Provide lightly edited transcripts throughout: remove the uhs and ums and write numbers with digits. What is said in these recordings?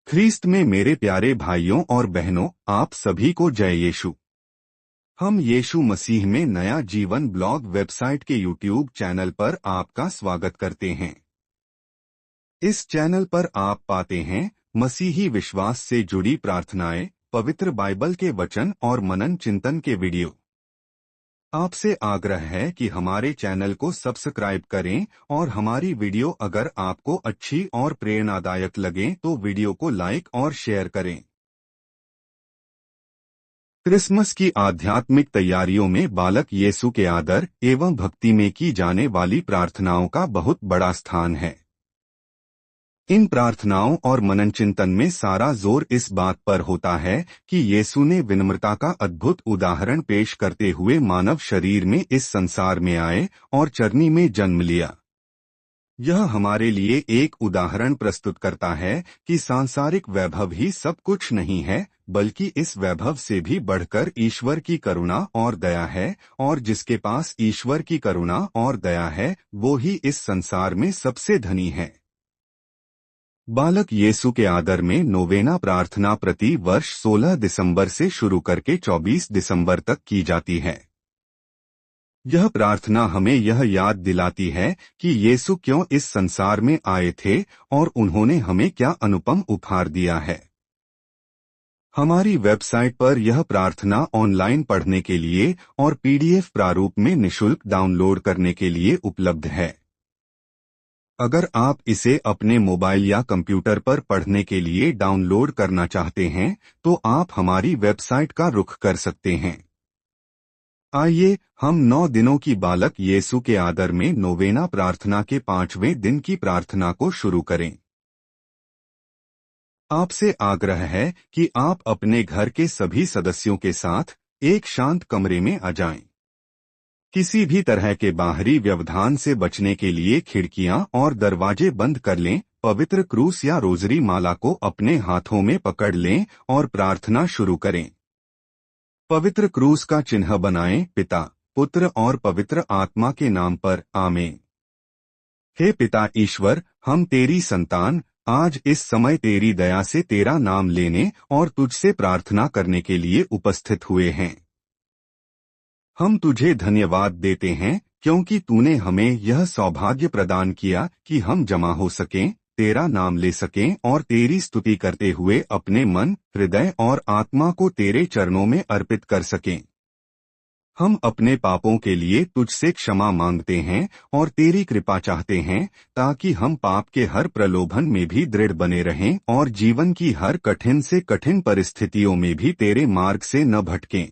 ख्रीस्त में मेरे प्यारे भाइयों और बहनों, आप सभी को जय यीशु। हम यीशु मसीह में नया जीवन ब्लॉग वेबसाइट के यूट्यूब चैनल पर आपका स्वागत करते हैं। इस चैनल पर आप पाते हैं मसीही विश्वास से जुड़ी प्रार्थनाएं, पवित्र बाइबल के वचन और मनन चिंतन के वीडियो। आपसे आग्रह है कि हमारे चैनल को सब्सक्राइब करें और हमारी वीडियो अगर आपको अच्छी और प्रेरणादायक लगे तो वीडियो को लाइक और शेयर करें। क्रिसमस की आध्यात्मिक तैयारियों में बालक येसु के आदर एवं भक्ति में की जाने वाली प्रार्थनाओं का बहुत बड़ा स्थान है। इन प्रार्थनाओं और मनन चिंतन में सारा जोर इस बात पर होता है कि येसु ने विनम्रता का अद्भुत उदाहरण पेश करते हुए मानव शरीर में इस संसार में आए और चरनी में जन्म लिया। यह हमारे लिए एक उदाहरण प्रस्तुत करता है कि सांसारिक वैभव ही सब कुछ नहीं है, बल्कि इस वैभव से भी बढ़कर ईश्वर की करुणा और दया है, और जिसके पास ईश्वर की करुणा और दया है वो ही इस संसार में सबसे धनी है। बालक येसु के आदर में नोवेना प्रार्थना प्रति वर्ष 16 दिसंबर से शुरू करके 24 दिसंबर तक की जाती है। यह प्रार्थना हमें यह याद दिलाती है कि येसु क्यों इस संसार में आए थे और उन्होंने हमें क्या अनुपम उपहार दिया है। हमारी वेबसाइट पर यह प्रार्थना ऑनलाइन पढ़ने के लिए और पीडीएफ प्रारूप में निःशुल्क डाउनलोड करने के लिए उपलब्ध है। अगर आप इसे अपने मोबाइल या कंप्यूटर पर पढ़ने के लिए डाउनलोड करना चाहते हैं तो आप हमारी वेबसाइट का रुख कर सकते हैं। आइए हम 9 दिनों की बालक येसु के आदर में नोवेना प्रार्थना के 5वें दिन की प्रार्थना को शुरू करें। आपसे आग्रह है कि आप अपने घर के सभी सदस्यों के साथ एक शांत कमरे में आ जाएं। किसी भी तरह के बाहरी व्यवधान से बचने के लिए खिड़कियां और दरवाजे बंद कर लें। पवित्र क्रूस या रोजरी माला को अपने हाथों में पकड़ लें और प्रार्थना शुरू करें। पवित्र क्रूस का चिन्ह बनाएं, पिता, पुत्र और पवित्र आत्मा के नाम पर, आमीन। हे पिता ईश्वर, हम तेरी संतान आज इस समय तेरी दया से तेरा नाम लेने और तुझसे प्रार्थना करने के लिए उपस्थित हुए हैं। हम तुझे धन्यवाद देते हैं क्योंकि तूने हमें यह सौभाग्य प्रदान किया कि हम जमा हो सकें, तेरा नाम ले सकें और तेरी स्तुति करते हुए अपने मन, हृदय और आत्मा को तेरे चरणों में अर्पित कर सकें। हम अपने पापों के लिए तुझसे क्षमा मांगते हैं और तेरी कृपा चाहते हैं ताकि हम पाप के हर प्रलोभन में भी दृढ़ बने रहें और जीवन की हर कठिन से कठिन परिस्थितियों में भी तेरे मार्ग से न भटकें।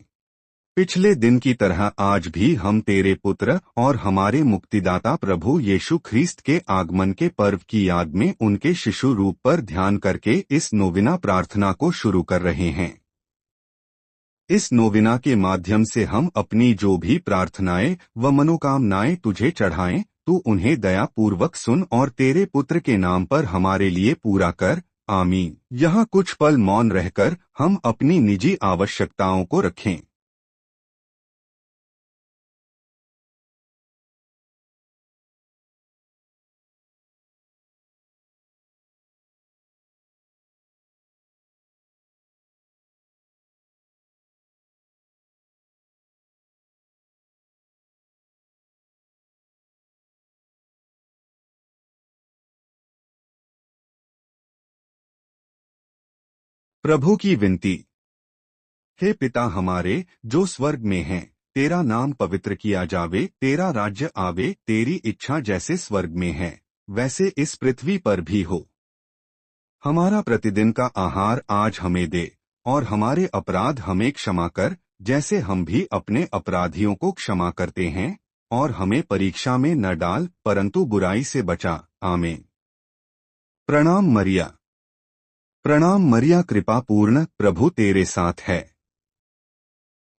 पिछले दिन की तरह आज भी हम तेरे पुत्र और हमारे मुक्तिदाता प्रभु यीशु ख्रीस्त के आगमन के पर्व की याद में उनके शिशु रूप पर ध्यान करके इस नोविना प्रार्थना को शुरू कर रहे हैं। इस नोविना के माध्यम से हम अपनी जो भी प्रार्थनाएं व मनोकामनाएं तुझे चढ़ाएं, तू उन्हें दया पूर्वक सुन और तेरे पुत्र के नाम पर हमारे लिए पूरा कर, आमीन। यहाँ कुछ पल मौन रहकर हम अपनी निजी आवश्यकताओं को रखें। प्रभु की विनती। हे पिता हमारे जो स्वर्ग में है, तेरा नाम पवित्र किया जावे, तेरा राज्य आवे, तेरी इच्छा जैसे स्वर्ग में है वैसे इस पृथ्वी पर भी हो। हमारा प्रतिदिन का आहार आज हमें दे और हमारे अपराध हमें क्षमा कर, जैसे हम भी अपने अपराधियों को क्षमा करते हैं, और हमें परीक्षा में न डाल परंतु बुराई से बचा, आमीन। प्रणाम मरिया। प्रणाम मरिया, कृपा पूर्ण, प्रभु तेरे साथ है।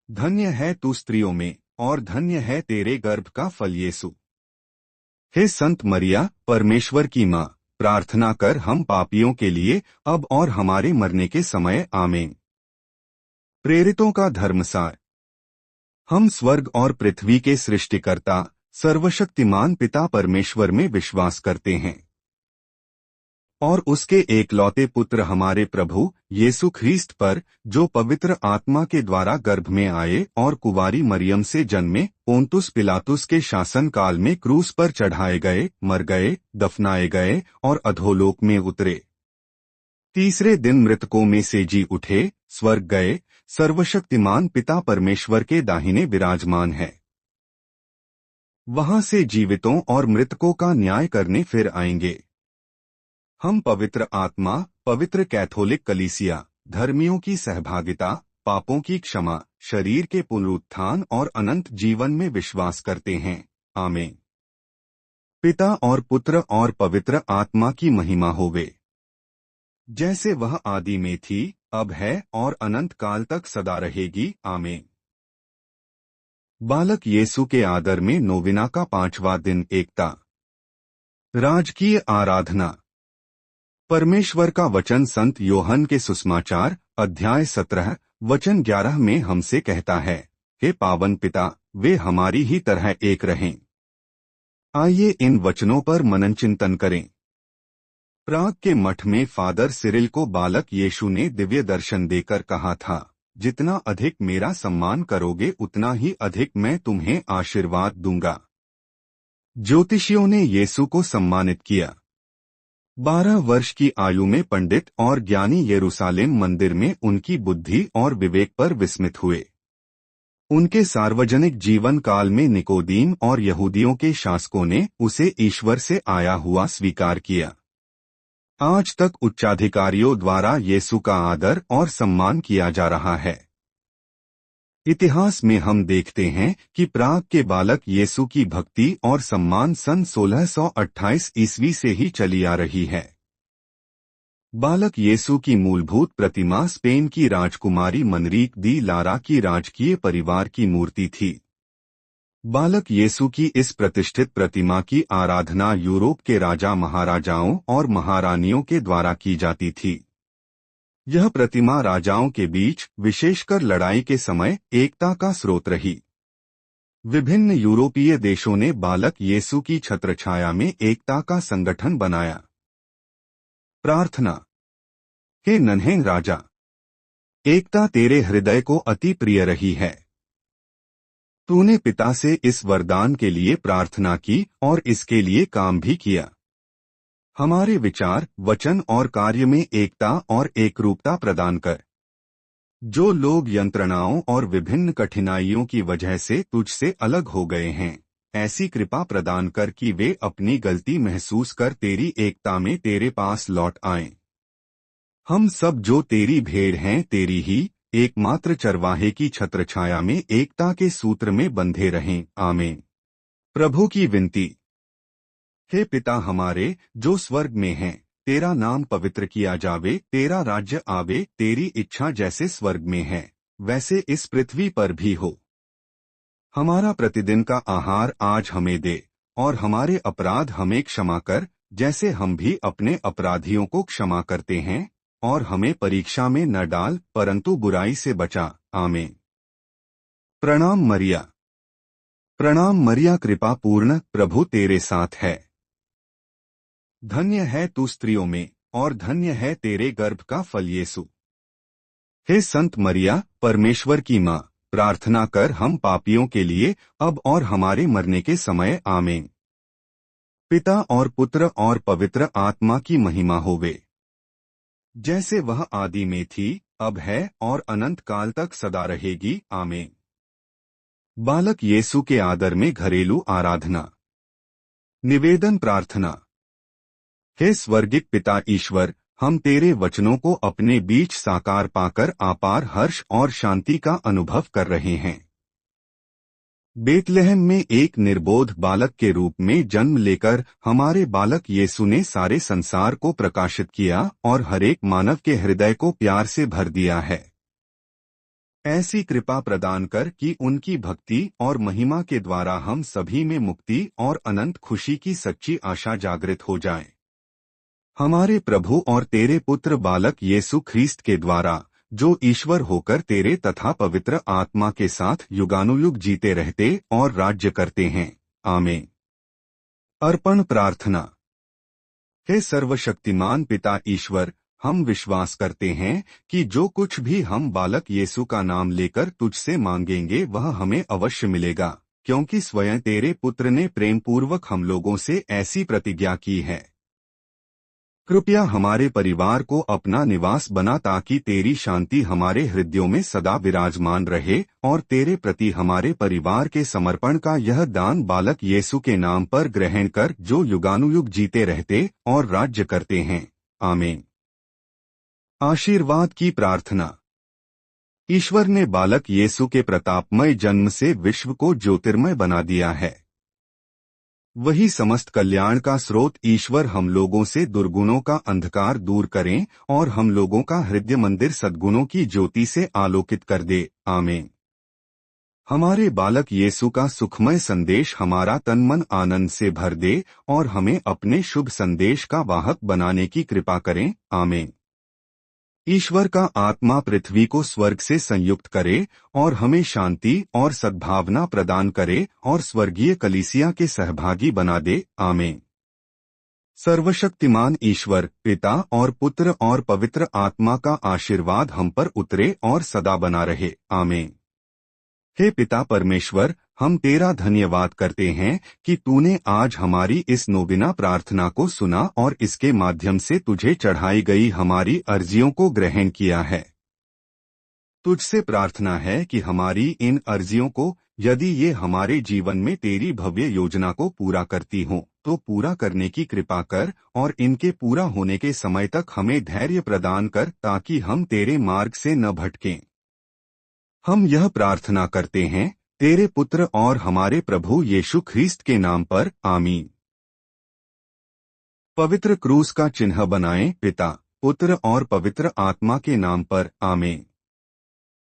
धन्य है तू स्त्रियों में और धन्य है तेरे गर्भ का फल येसु। हे संत मरिया, परमेश्वर की माँ, प्रार्थना कर हम पापियों के लिए अब और हमारे मरने के समय, आमीन। प्रेरितों का धर्मसार। हम स्वर्ग और पृथ्वी के सृष्टिकर्ता सर्वशक्तिमान पिता परमेश्वर में विश्वास करते हैं और उसके एकलौते पुत्र हमारे प्रभु यीशु ख्रीस्त पर, जो पवित्र आत्मा के द्वारा गर्भ में आए और कुंवारी मरियम से जन्मे, पोंतुस पिलातुस के शासन काल में क्रूस पर चढ़ाए गए, मर गए, दफनाए गए और अधोलोक में उतरे। तीसरे दिन मृतकों में से जी उठे, स्वर्ग गए, सर्वशक्तिमान पिता परमेश्वर के दाहिने विराजमान है। वहां से जीवितों और मृतकों का न्याय करने फिर आएंगे। हम पवित्र आत्मा, पवित्र कैथोलिक कलीसिया, धर्मियों की सहभागिता, पापों की क्षमा, शरीर के पुनरुत्थान और अनंत जीवन में विश्वास करते हैं। आमीन। पिता और पुत्र और पवित्र आत्मा की महिमा होवे, जैसे वह आदि में थी, अब है और अनंत काल तक सदा रहेगी। आमीन। बालक येसु के आदर में नोविना का 5वां दिन। एकता। राजकीय आराधना। परमेश्वर का वचन संत योहन के सुसमाचार अध्याय 17 वचन 11 में हमसे कहता है, हे पावन पिता, वे हमारी ही तरह एक रहें। आइए इन वचनों पर मनन चिंतन करें। प्राग के मठ में फादर सिरिल को बालक यीशु ने दिव्य दर्शन देकर कहा था, जितना अधिक मेरा सम्मान करोगे उतना ही अधिक मैं तुम्हें आशीर्वाद दूंगा। ज्योतिषियों ने यीशु को सम्मानित किया। 12 वर्ष की आयु में पंडित और ज्ञानी यरूशलेम मंदिर में उनकी बुद्धि और विवेक पर विस्मित हुए। उनके सार्वजनिक जीवन काल में निकोदीम और यहूदियों के शासकों ने उसे ईश्वर से आया हुआ स्वीकार किया। आज तक उच्चाधिकारियों द्वारा यीशु का आदर और सम्मान किया जा रहा है। इतिहास में हम देखते हैं कि प्राग के बालक यीशु की भक्ति और सम्मान सन 1628 ईस्वी से ही चली आ रही है। बालक यीशु की मूलभूत प्रतिमा स्पेन की राजकुमारी मनरीक दी लारा की राजकीय परिवार की मूर्ति थी। बालक यीशु की इस प्रतिष्ठित प्रतिमा की आराधना यूरोप के राजा महाराजाओं और महारानियों के द्वारा की जाती थी। यह प्रतिमा राजाओं के बीच, विशेषकर लड़ाई के समय, एकता का स्रोत रही। विभिन्न यूरोपीय देशों ने बालक यीशु की छत्रछाया में एकता का संगठन बनाया। प्रार्थना। हे नन्हे राजा, एकता तेरे हृदय को अति प्रिय रही है। तूने पिता से इस वरदान के लिए प्रार्थना की और इसके लिए काम भी किया। हमारे विचार, वचन और कार्य में एकता और एकरूपता प्रदान कर। जो लोग यंत्रणाओं और विभिन्न कठिनाइयों की वजह से तुझसे अलग हो गए हैं, ऐसी कृपा प्रदान कर कि वे अपनी गलती महसूस कर तेरी एकता में तेरे पास लौट आएं। हम सब जो तेरी भेड़ हैं, तेरी ही एकमात्र चरवाहे की छत्रछाया में एकता के सूत्र में बंधे रहें। आमीन। प्रभु की विनती। हे पिता हमारे जो स्वर्ग में हैं, तेरा नाम पवित्र किया जावे, तेरा राज्य आवे, तेरी इच्छा जैसे स्वर्ग में है वैसे इस पृथ्वी पर भी हो। हमारा प्रतिदिन का आहार आज हमें दे, और हमारे अपराध हमें क्षमा कर, जैसे हम भी अपने अपराधियों को क्षमा करते हैं, और हमें परीक्षा में न डाल, परंतु बुराई से बचा। आमीन। प्रणाम मरिया। प्रणाम मरिया, कृपा पूर्ण, प्रभु तेरे साथ है। धन्य है तू स्त्रियों में, और धन्य है तेरे गर्भ का फल यीशु। हे संत मरिया, परमेश्वर की माँ, प्रार्थना कर हम पापियों के लिए, अब और हमारे मरने के समय। आमीन। पिता और पुत्र और पवित्र आत्मा की महिमा होवे, जैसे वह आदि में थी, अब है और अनंत काल तक सदा रहेगी। आमीन। बालक यीशु के आदर में घरेलू आराधना। निवेदन प्रार्थना। हे स्वर्गिक पिता ईश्वर, हम तेरे वचनों को अपने बीच साकार पाकर अपार हर्ष और शांति का अनुभव कर रहे हैं। बेतलहम में एक निर्बोध बालक के रूप में जन्म लेकर हमारे बालक यीशु ने सारे संसार को प्रकाशित किया और हरेक मानव के हृदय को प्यार से भर दिया है। ऐसी कृपा प्रदान कर कि उनकी भक्ति और महिमा के द्वारा हम सभी में मुक्ति और अनंत खुशी की सच्ची आशा जागृत हो जाए। हमारे प्रभु और तेरे पुत्र बालक यीशु ख्रीस्त के द्वारा, जो ईश्वर होकर तेरे तथा पवित्र आत्मा के साथ युगानुयुग जीते रहते और राज्य करते हैं। आमीन। अर्पण प्रार्थना। हे सर्वशक्तिमान पिता ईश्वर, हम विश्वास करते हैं कि जो कुछ भी हम बालक यीशु का नाम लेकर तुझसे मांगेंगे वह हमें अवश्य मिलेगा, क्योंकि स्वयं तेरे पुत्र ने प्रेमपूर्वक हम लोगों से ऐसी प्रतिज्ञा की है। कृपया हमारे परिवार को अपना निवास बना ताकि तेरी शांति हमारे हृदयों में सदा विराजमान रहे और तेरे प्रति हमारे परिवार के समर्पण का यह दान बालक यीशु के नाम पर ग्रहण कर, जो युगानुयुग जीते रहते और राज्य करते हैं। आमीन। आशीर्वाद की प्रार्थना। ईश्वर ने बालक यीशु के प्रतापमय जन्म से विश्व को ज्योतिर्मय बना दिया है। वही समस्त कल्याण का स्रोत ईश्वर हम लोगों से दुर्गुणों का अंधकार दूर करें और हम लोगों का हृदय मंदिर सद्गुणों की ज्योति से आलोकित कर दे। आमीन। हमारे बालक यीशु का सुखमय संदेश हमारा तन मन आनंद से भर दे और हमें अपने शुभ संदेश का वाहक बनाने की कृपा करें। आमीन। ईश्वर का आत्मा पृथ्वी को स्वर्ग से संयुक्त करे और हमें शांति और सद्भावना प्रदान करे और स्वर्गीय कलीसिया के सहभागी बना दे। आमीन। सर्वशक्तिमान ईश्वर पिता और पुत्र और पवित्र आत्मा का आशीर्वाद हम पर उतरे और सदा बना रहे। आमीन। हे पिता परमेश्वर, हम तेरा धन्यवाद करते हैं कि तूने आज हमारी इस नोबिना प्रार्थना को सुना और इसके माध्यम से तुझे चढ़ाई गई हमारी अर्जियों को ग्रहण किया है। तुझसे प्रार्थना है कि हमारी इन अर्जियों को, यदि ये हमारे जीवन में तेरी भव्य योजना को पूरा करती हों, तो पूरा करने की कृपा कर और इनके पूरा होने के समय तक हमें धैर्य प्रदान कर ताकि हम तेरे मार्ग से न भटकें। हम यह प्रार्थना करते हैं तेरे पुत्र और हमारे प्रभु यीशु ख्रीस्त के नाम पर। आमीन। पवित्र क्रूस का चिन्ह बनाएं, पिता, पुत्र और पवित्र आत्मा के नाम पर। आमीन।